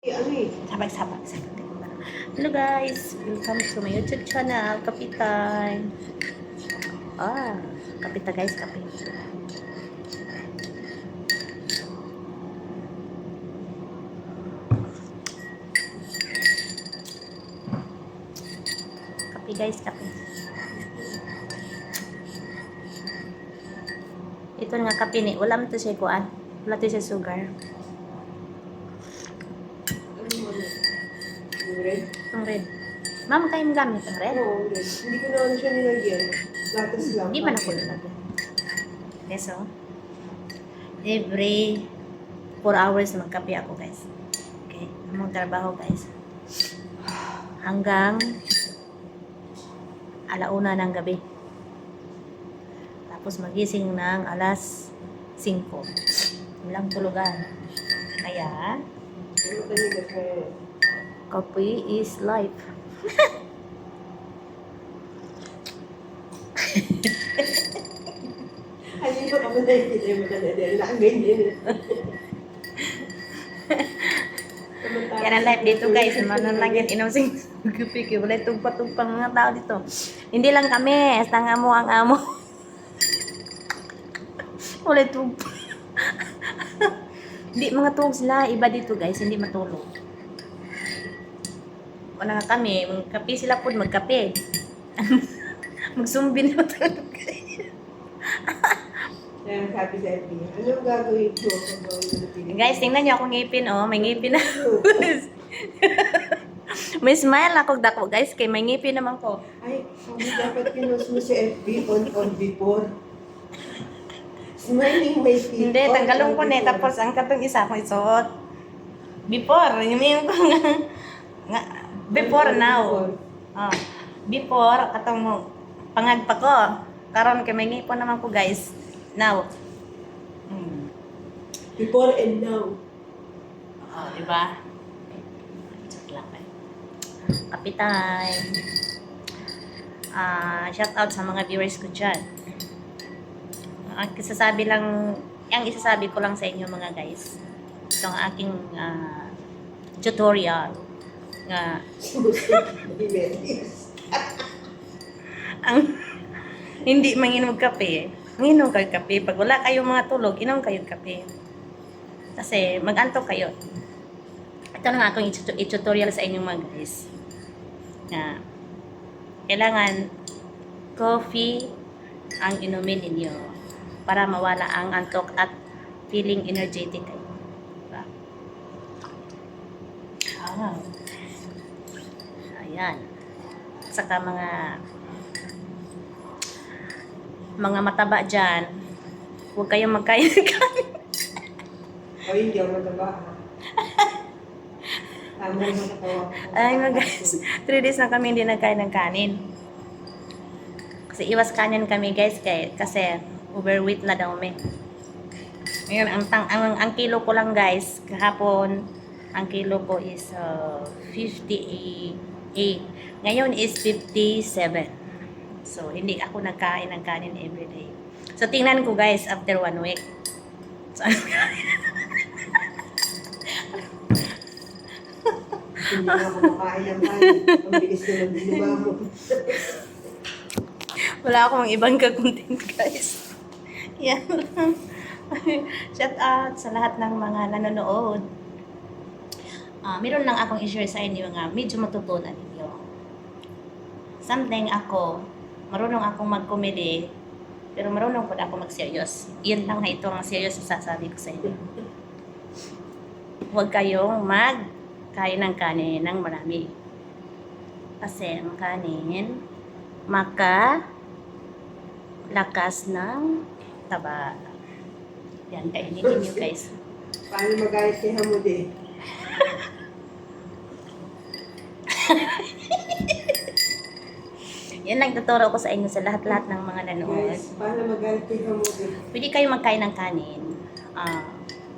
Sabag-sabag. Hello guys, welcome to my YouTube channel, Kapitan. Kapita guys, kape. Kape guys, kape. Ito nga kape ni, wala mo to siya kuan. Wala to siya sugar. Itong red. Ma'am, kayo gamit ang red? Oo, red. Hindi ko na siya nilagyan. Gatas lang. Hindi man ako nilagyan. Okay, so, every 4 hours magkape ako guys. Okay, among trabaho guys. Hanggang 1:00 ng gabi. Tapos magising ng 5:00. Walang tulugan. Kaya, Ano kanina kayo? coffee is life. Hindi pa kami nakikita yung mga nadal. Nakaganyan. Kaya na life dito guys. Manon lang yan. Inom sing kape. Wala tugpa-tugpang mga tao dito. Hindi lang kami. Hasta ang amo ang amo. Wala tugpa. Hindi mga tugog sila. Iba dito guys. Hindi matulog. Wala nga kami. Magkape sila po. Magkape. Magsumbi na matulog guys. Kaya sabi sa FB, anong gagawin ko kung gawin mo na Pilipinas? Guys, tingnan niyo akong ngipin, oh. May ngipin na. May smile ako dako, guys. Kay may ngipin naman ko. Ay, sabi dapat pinost mo sa FB on before. Smiling may feet. Hindi, tanggalong ko na. Tapos, ang katong isa ko isuot. Before. Yung ko nga. Before now. Oh. Before, katong pangag pa ko. Karon kay may ngipon naman ko, guys. Now. Before and now. Oh, diba? Check lang kayo. Kapitan. Shout out sa mga viewers ko dyan. Ang isasabi ko lang sa inyo mga guys. Itong aking tutorial nga ang hindi manginom kape. Manginom kayo kape. Pag wala kayong mga tulog, inom kayo kape. Kasi mag-antok kayo. Ito lang akong i-tutorial sa inyo mga guys. Na kailangan coffee ang inumin ninyo para mawala ang antok at feeling energetic kayo. Diba? Ayan. Saka mga mataba dyan, huwag kayong magkain ng kanin. O hindi ako mataba. Tama yung matatawa. Ay mga guys, 3 days na kami hindi nagkain ng kanin. Kasi iwas kanin kami guys, kasi overweight na daw kami. Ngayon, ang kilo ko lang guys, kahapon, ang kilo ko is 58. Ngayon is 57. So, hindi ako nagkain ng kanin everyday. So, tingnan ko guys, after 1 week. So, Hindi na ako makain ng kanin. Ang bilis na ng dinuba mo. wala akong ibang ka-content guys. Yan lang. Shout out sa lahat ng mga nanonood. Meron lang akong i-share sa inyo nga medyo matutunan ninyo. Something ako, marunong akong mag-comedy, pero marunong po ako mag-serious. Yan lang nga ito ang serious na sasabi ko sa inyo. Huwag kayong magkain ng kanin ng marami. Kasi ang kanin, lakas ng taba. Yan, kainin ninyo guys. Paano magalit kay Hamude? Yan lang tuturo ko sa inyo sa lahat-lahat ng mga nanonood. Guys, paano magalit kay Hamude? Pwede kayo magkain ng kanin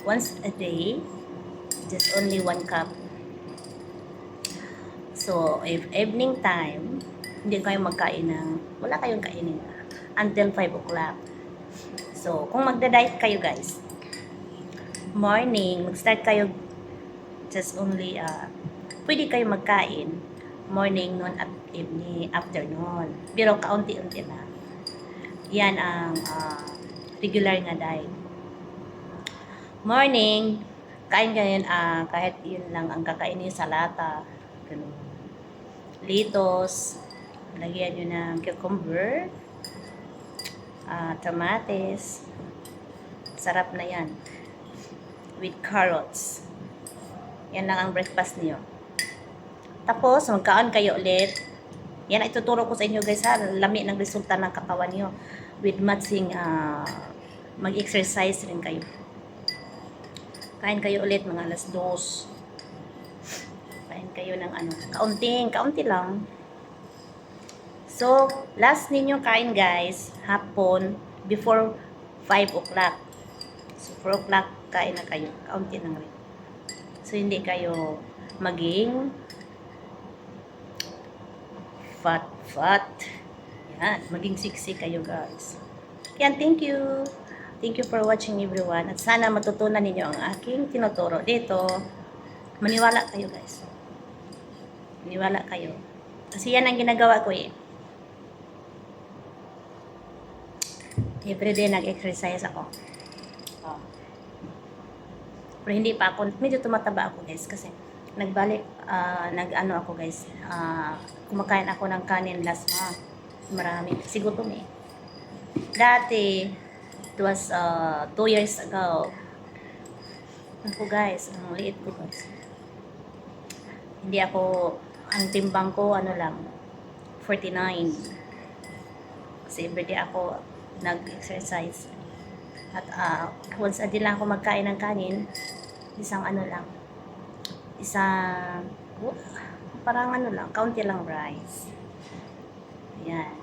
once a day, just only 1 cup. So, if evening time, hindi kayo magkain wala kayong kainin until 5 o'clock. So, kung magda-diet kayo guys, morning, mag-start kayo just only, pwede kayo magkain morning, noon, at evening, afternoon. Pero kaunti-unti na. Yan ang regular nga diet. Morning, kain ganyan, kahit yun lang ang kakainin sa lata. Ganun. Litos, lagyan nyo ng cucumber, tomates. Sarap na yan. With carrots. Yan lang ang breakfast niyo. Tapos, magkaon kayo ulit. Yan ay tuturo ko sa inyo guys ha. Lami ng resulta ng katawan niyo. With matching, mag-exercise rin kayo. Kain kayo ulit mga alas 2. Kain kayo ng kaunti lang. So, last ninyo kain guys, hapon, before 5 o'clock. So, 4 o'clock kain na kayo. Kaunti lang rin. So, hindi kayo maging fat. Yan, maging sexy kayo guys. Yan, thank you. Thank you for watching everyone. At sana matutunan ninyo ang aking tinuturo dito. Maniwala kayo guys. Maniwala kayo. Kasi yan ang ginagawa ko eh. Everyday nag-exercise ako. Pero hindi pa ako, medyo tumataba ako guys kasi nag-ano ako guys, kumakain ako ng kanin last month. Marami, kasi gutom eh. Dati, it was 2 years ago. Ako guys, ang liit ko guys. Hindi ako, ang timbang ko, 49. Kasi everyday ako nag-exercise. At once a day lang ako magkain ng kanin, parang kaunti lang rice. Ayan.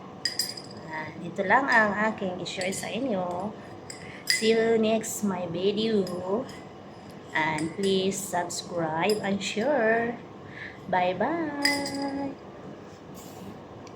Ito lang ang aking i-share sa inyo. See you next my video. And please subscribe and share. Bye-bye.